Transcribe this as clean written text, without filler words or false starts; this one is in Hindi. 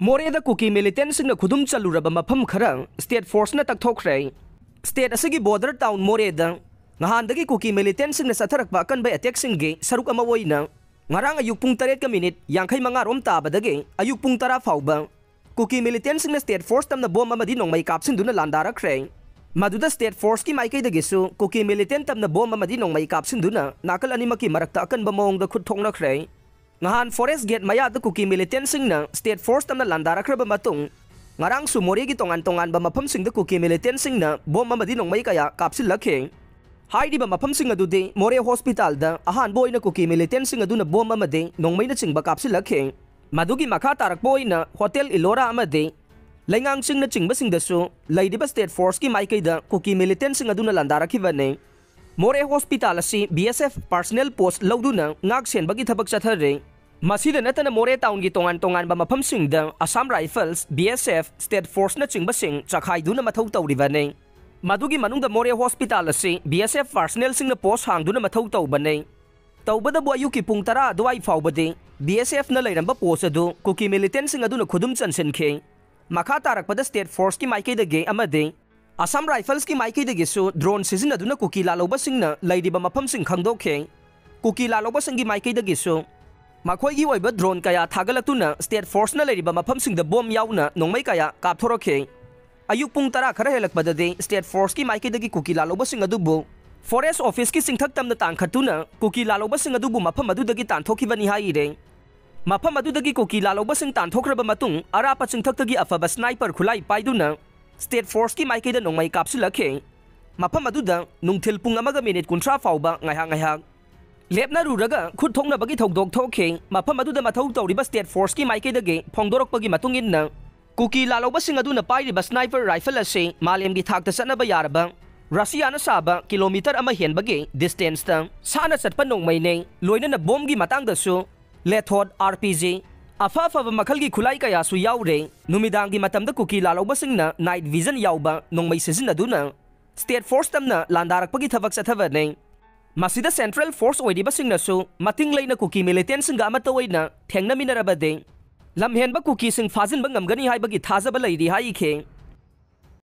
मोरेदा कुकी मिलिटेंट्स खुदुम चलुरब मफम खरा स्टेट फोर्सना तकथोखरे स्टेट असगी बॉर्डर टाउन मोरेदा ngahanda कुकी मिलिटेंट्स सथरक अकनब एटेक्सिंग सरुक अमा ओइना ngarang ayuk pung 8 minute 65 rom tabadage ayuk pung 10 fauba Kuki militants state force तमना बॉम्ब अमदी नोंमै कापसिंदुना लांदारखरे मदुदा स्टेट फोर्स की माइकैदगिसु कुकी मिलिटेंट तमना बॉम्ब अमदी नोंमै कापसिंदुना नाकल अनिमकी मरक्ता अकनब मोंगदा खुद थोंगनखरे ngahan forest gate mayada Kuki militants state force तमना लांदारखरब मतुंग ngarang su मोरेगी तोंगान ba mafam singda Kuki militants bomb अमदी नोंमै कया कापसिलखे हाइदिबा मफम सिंग अदुदि मोरे हॉस्पिटल दा अहान बोइना कुकी मिलिटेंट्स अदुना बॉम्ब अमदे नोंमैना चिंगबा कापसिलखे मदुगी मखा तारक बोइना होटल इलोरा अमदे लैंगांग सिंगना चिंगबसिंगदसु लैदिबा स्टेट फोर्स की माइकैदा कुकी मिलिटेंट्स अदुना लांदारखिबने मोरे हॉस्पिटल असि बीएसएफ पर्सनल पोस्ट लौदुना ngak senbagi thabak chathare masida natana Moreh town की तोंगान बा मफम सिंगदा Assam rifles BSF state force ना चिंगबसिंग चखाइदुना मथौ तौरिबने मदुगी मनुंग मोरे हॉस्पिटल असि बीएसएफ पर्सनल सिंगना पोस्ट हांगदुना मथौ तौबने तौबदा बु अयुकी पुंग 10 दुवाई फाउबदे बीएसएफ ना लैरंबा पोस्ट अदु कुकी मिलिटेंट्स अदुना खुदुम चनसिनखे मखा तारकपदा स्टेट फोर्स की माइकैदगे अमदे असम राइफल्स की माइकैदगिसु ड्रोन सिजनदुना कुकी लालौबसिंगना लैदिबा मफमसिंग खंगदोखे कुकी लालौबसिंगी माइकैदगिसु मखोइगी ओइबा ड्रोन कया थागलतुना स्टेट फोर्स ना लैरिबा मफमसिंगदा बॉम्ब याउना नोंमै कया कापथोरखे अयुक पुंग 10 खरा हेलकपददे स्टेट फोर्स की माइकैदगी कुकी लालौबसिंग अदुबु फॉरेस्ट ऑफिस की सिंथक तमना तांखतुना कुकी लालौबसिंग अदुबु मफम अदुदगी तांथोखिबनी हाइरे मफम अदुदगी कुकी लालौबसिंग तांथोखरबा मतुंग अरापा सिंथक्तगी अफबा स्नाइपर खुलाई पाइदुना स्टेट फोर्स की माइकैदा नोंमै कापसिलखे मफम अदुदा नुंगथिल पुंग अमगा मिनिट 30 फाउबा ngaiha लेपना रुरगा खुद थोंगनबगी थौदोक थोखे मफम अदुदा मथौ तौरिबा स्टेट फोर्स की माइकैदगे फोंगदोरकपगी मतुंगिन्ना कुकी लालौबसिंग अदुना पाइरिबा स्नाइपर राइफल असे मालेमगी थाकता चनबा यारबा रशियाना साबा किलोमीटर अमा हेनबगे डिस्टेंस ता साना चटपा नोंमैने लोइनना बॉम्बगी मतांगदसु लेथोड आरपीजी अफाफब मखलगी खुलाई कयासु याउरे नुमिदांगी मतमदा कुकी लालौबसिंगना नाइट विजन याउबा नोंमै सिजिनदुना स्टेट फोर्स तमना लांदारकपगी थबक चथबने मसिदा सेंट्रल फोर्स ओइदिबसिंगनासु मतिंग लैना कुकी मिलिटेंट्सिंगा अमता ओइना थेंगनमिनरबदे लमहेनबा कुकी सिंग फाजिनबा ngamgani हाइबगी थाजबा लैरि हाइखे